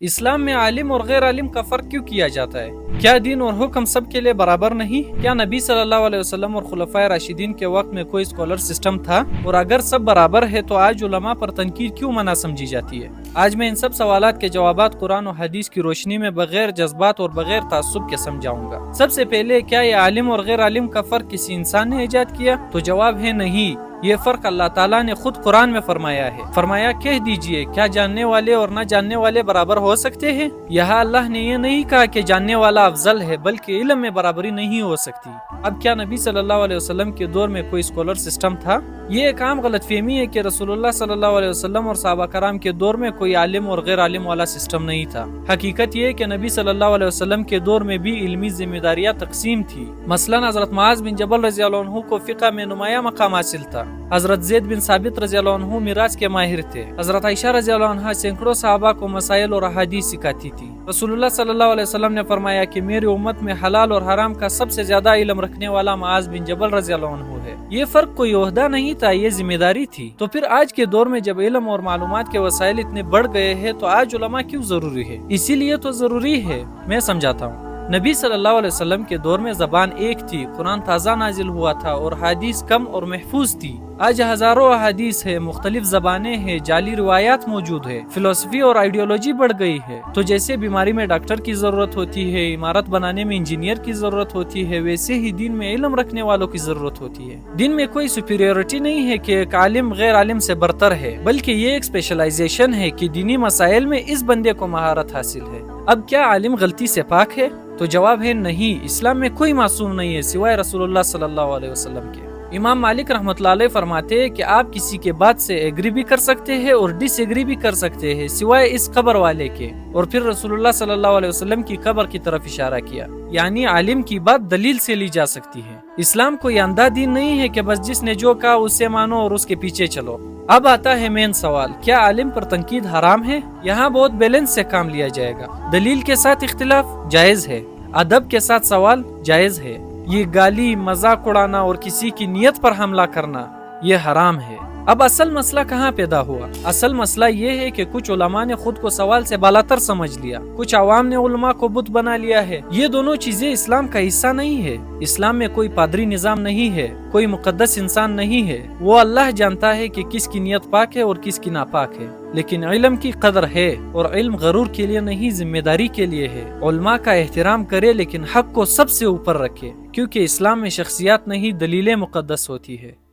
اسلام میں عالم اور غیر عالم کا فرق کیوں کیا جاتا ہے؟ کیا دین اور حکم سب کے لیے برابر نہیں؟ کیا نبی صلی اللہ علیہ وسلم اور خلفائے راشدین کے وقت میں کوئی اسکالر سسٹم تھا؟ اور اگر سب برابر ہے تو آج علماء پر تنقید کیوں منع سمجھی جاتی ہے؟ آج میں ان سب سوالات کے جوابات قرآن و حدیث کی روشنی میں بغیر جذبات اور بغیر تعصب کے سمجھاؤں گا۔ سب سے پہلے، کیا یہ عالم اور غیر عالم کا فرق کسی انسان نے ایجاد کیا؟ تو جواب ہے نہیں۔ یہ فرق اللہ تعالیٰ نے خود قرآن میں فرمایا ہے۔ فرمایا، کہہ دیجئے، کیا جاننے والے اور نہ جاننے والے برابر ہو سکتے ہیں؟ یہاں اللہ نے یہ نہیں کہا کہ جاننے والا افضل ہے، بلکہ علم میں برابری نہیں ہو سکتی۔ اب کیا نبی صلی اللہ علیہ وسلم کے دور میں کوئی اسکالر سسٹم تھا؟ یہ ایک عام غلط فہمی ہے کہ رسول اللہ صلی اللہ علیہ وسلم اور صحابہ کرام کے دور میں کوئی عالم اور غیر عالم والا سسٹم نہیں تھا۔ حقیقت یہ ہے کہ نبی صلی اللہ علیہ وسلم کے دور میں بھی علمی ذمہ داریاں تقسیم تھی۔ مثلا حضرت معاذ بن جبل رضی اللہ عنہ کو فقہ میں نمایاں مقام حاصل تھا۔ حضرت زید بن ثابت رضی اللہ عنہ میراث کے ماہر تھے۔ حضرت عائشہ رضی اللہ عنہ سینکڑوں صحابہ کو مسائل اور احادیث سکھاتی تھی۔ رسول اللہ صلی اللہ علیہ وسلم نے فرمایا کہ میری امت میں حلال اور حرام کا سب سے زیادہ علم رکھنے والا معاذ بن جبل رضی اللہ عنہ ہے۔ یہ فرق کوئی عہدہ نہیں تھا، یہ ذمہ داری تھی۔ تو پھر آج کے دور میں جب علم اور معلومات کے وسائل اتنے بڑھ گئے ہیں تو آج علماء کیوں ضروری ہے؟ اسی لیے تو ضروری ہے، میں سمجھاتا ہوں۔ نبی صلی اللہ علیہ وسلم کے دور میں زبان ایک تھی، قرآن تازہ نازل ہوا تھا اور حدیث کم اور محفوظ تھی۔ آج ہزاروں احادیث ہے، مختلف زبانیں ہیں، جعلی روایات موجود ہے، فلسفی اور آئیڈیالوجی بڑھ گئی ہے۔ تو جیسے بیماری میں ڈاکٹر کی ضرورت ہوتی ہے، عمارت بنانے میں انجینئر کی ضرورت ہوتی ہے، ویسے ہی دین میں علم رکھنے والوں کی ضرورت ہوتی ہے۔ دین میں کوئی سپیریورٹی نہیں ہے کہ ایک عالم غیر عالم سے برتر ہے، بلکہ یہ ایک اسپیشلائزیشن ہے کہ دینی مسائل میں اس بندے کو مہارت حاصل ہے۔ اب کیا عالم غلطی سے پاک ہے؟ تو جواب ہے نہیں۔ اسلام میں کوئی معصوم نہیں ہے سوائے رسول اللہ صلی اللہ علیہ وسلم کے۔ امام مالک رحمۃ اللہ علیہ فرماتے ہیں کہ آپ کسی کے بات سے ایگری بھی کر سکتے ہیں اور ڈس ایگری بھی کر سکتے ہیں سوائے اس قبر والے کے، اور پھر رسول اللہ صلی اللہ علیہ وسلم کی قبر کی طرف اشارہ کیا، یعنی عالم کی بات دلیل سے لی جا سکتی ہے۔ اسلام کوئی اندھا دین نہیں ہے کہ بس جس نے جو کہا اسے مانو اور اس کے پیچھے چلو۔ اب آتا ہے مین سوال، کیا عالم پر تنقید حرام ہے؟ یہاں بہت بیلنس سے کام لیا جائے گا۔ دلیل کے ساتھ اختلاف جائز ہے، ادب کے ساتھ سوال جائز ہے۔ یہ گالی، مذاق اڑانا اور کسی کی نیت پر حملہ کرنا یہ حرام ہے۔ اب اصل مسئلہ کہاں پیدا ہوا؟ اصل مسئلہ یہ ہے کہ کچھ علماء نے خود کو سوال سے بالاتر سمجھ لیا، کچھ عوام نے علماء کو بت بنا لیا ہے۔ یہ دونوں چیزیں اسلام کا حصہ نہیں ہے۔ اسلام میں کوئی پادری نظام نہیں ہے، کوئی مقدس انسان نہیں ہے۔ وہ اللہ جانتا ہے کہ کس کی نیت پاک ہے اور کس کی ناپاک ہے، لیکن علم کی قدر ہے، اور علم غرور کے لیے نہیں، ذمہ داری کے لیے ہے۔ علماء کا احترام کرے لیکن حق کو سب سے اوپر رکھے، کیونکہ اسلام میں شخصیات نہیں، دلیلیں مقدس ہوتی ہے۔